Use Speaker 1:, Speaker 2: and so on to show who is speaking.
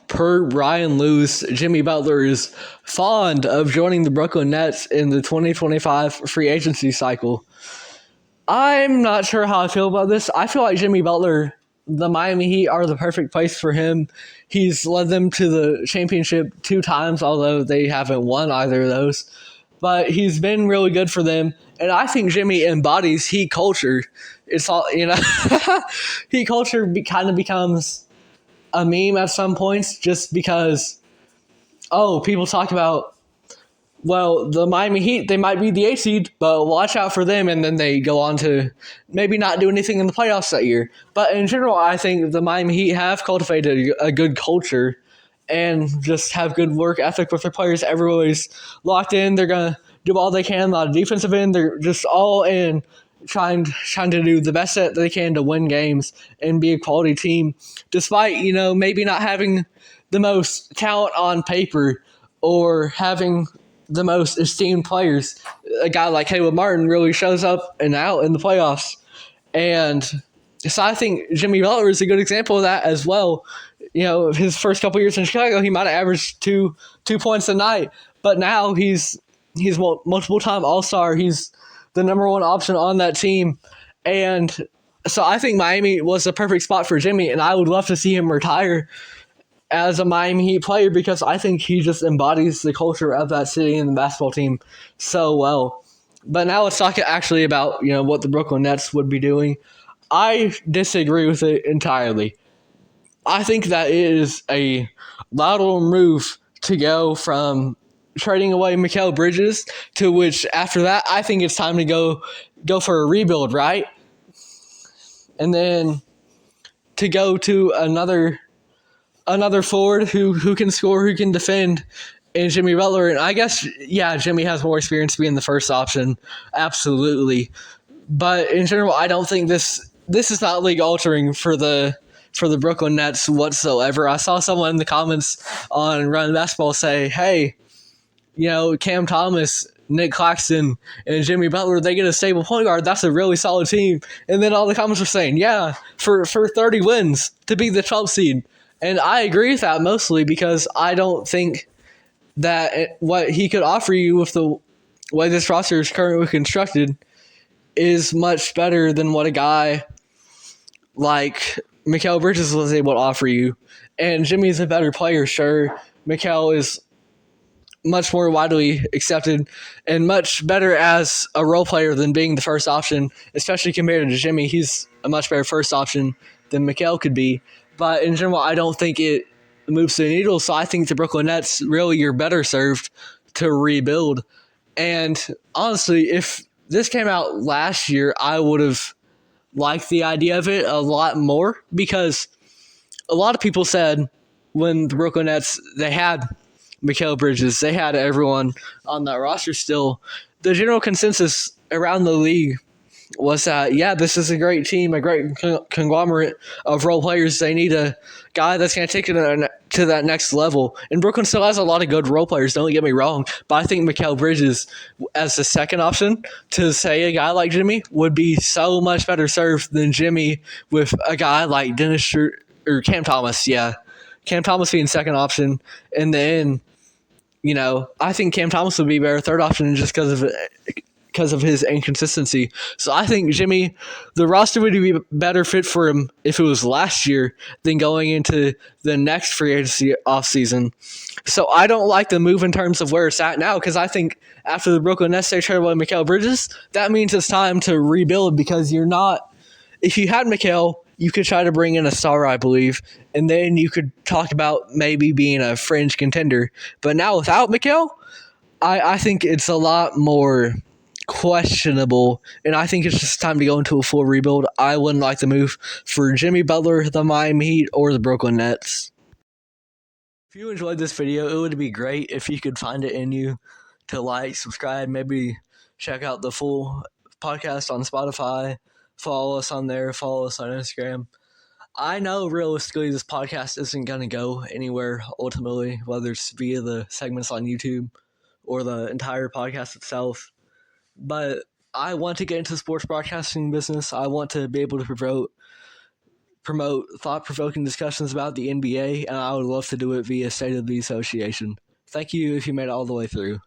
Speaker 1: Per Ryan Lewis, Jimmy Butler is fond of joining the Brooklyn Nets in the 2025 free agency cycle. I'm not sure how I feel about this. I feel like Jimmy Butler, the Miami Heat are the perfect place for him. He's led them to the championship 2 times, although they haven't won either of those. But he's been really good for them. And I think Jimmy embodies Heat culture. It's all, Heat culture kind of becomes a meme at some points just because, people talk about, well, the Miami Heat, they might be the 8th seed, but watch out for them. And then they go on to maybe not do anything in the playoffs that year. But in general, I think the Miami Heat have cultivated a good culture and just have good work ethic with their players. Everybody's locked in. They're going to do all they can on the defensive end. They're just all in trying to do the best that they can to win games and be a quality team, despite, maybe not having the most talent on paper or having the most esteemed players. A guy like Caleb Martin really shows up and out in the playoffs. And so I think Jimmy Butler is a good example of that as well. His first couple years in Chicago, he might have averaged two points a night, but now he's multiple time All-Star. He's the number one option on that team. And so I think Miami was the perfect spot for Jimmy, and I would love to see him retire as a Miami Heat player because I think he just embodies the culture of that city and the basketball team so well. But now let's talk actually about, what the Brooklyn Nets would be doing. I disagree with it entirely. I think that it is a lateral move to go from trading away Mikal Bridges to which after that, I think it's time to go for a rebuild, right? And then to go to another forward who can score, who can defend, and Jimmy Butler. And I guess, Jimmy has more experience being the first option. Absolutely. But in general, I don't think this is not league altering for the Brooklyn Nets whatsoever. I saw someone in the comments on Run Basketball say, hey, Cam Thomas, Nick Claxton, and Jimmy Butler, they get a stable point guard. That's a really solid team. And then all the comments were saying, for 30 wins to be the 12th seed. And I agree with that mostly because I don't think that what he could offer you with the way this roster is currently constructed is much better than what a guy like Mikal Bridges was able to offer you. And Jimmy's a better player, sure. Mikal is much more widely accepted and much better as a role player than being the first option, especially compared to Jimmy. He's a much better first option than Mikal could be. But in general, I don't think it moves the needle. So I think the Brooklyn Nets really are better served to rebuild. And honestly, if this came out last year, I would have liked the idea of it a lot more because a lot of people said when the Brooklyn Nets, they had Mikal Bridges, they had everyone on that roster still. The general consensus around the league was that, this is a great team, a great conglomerate of role players. They need a guy that's going to take it to that next level. And Brooklyn still has a lot of good role players, don't get me wrong. But I think Mikal Bridges, as the second option to say a guy like Jimmy, would be so much better served than Jimmy with a guy like Dennis or Cam Thomas. Yeah, Cam Thomas being second option. And then, I think Cam Thomas would be a better third option just because of his inconsistency. So I think Jimmy, the roster would be a better fit for him if it was last year than going into the next free agency offseason. So I don't like the move in terms of where it's at now because I think after the Brooklyn Nets trade away Mikal Bridges, that means it's time to rebuild because you're not – if you had Mikal, you could try to bring in a star, I believe, and then you could talk about maybe being a fringe contender. But now without Mikal, I think it's a lot more – questionable, and I think it's just time to go into a full rebuild. I wouldn't like the move for Jimmy Butler, the Miami Heat, or the Brooklyn Nets. If you enjoyed this video, it would be great if you could find it in you to like, subscribe, maybe check out the full podcast on Spotify, follow us on there, follow us on Instagram. I know realistically this podcast isn't going to go anywhere ultimately, whether it's via the segments on YouTube or the entire podcast itself. But I want to get into the sports broadcasting business. I want to be able to promote promote thought-provoking discussions about the NBA, and I would love to do it via State of the Association. Thank you if you made it all the way through.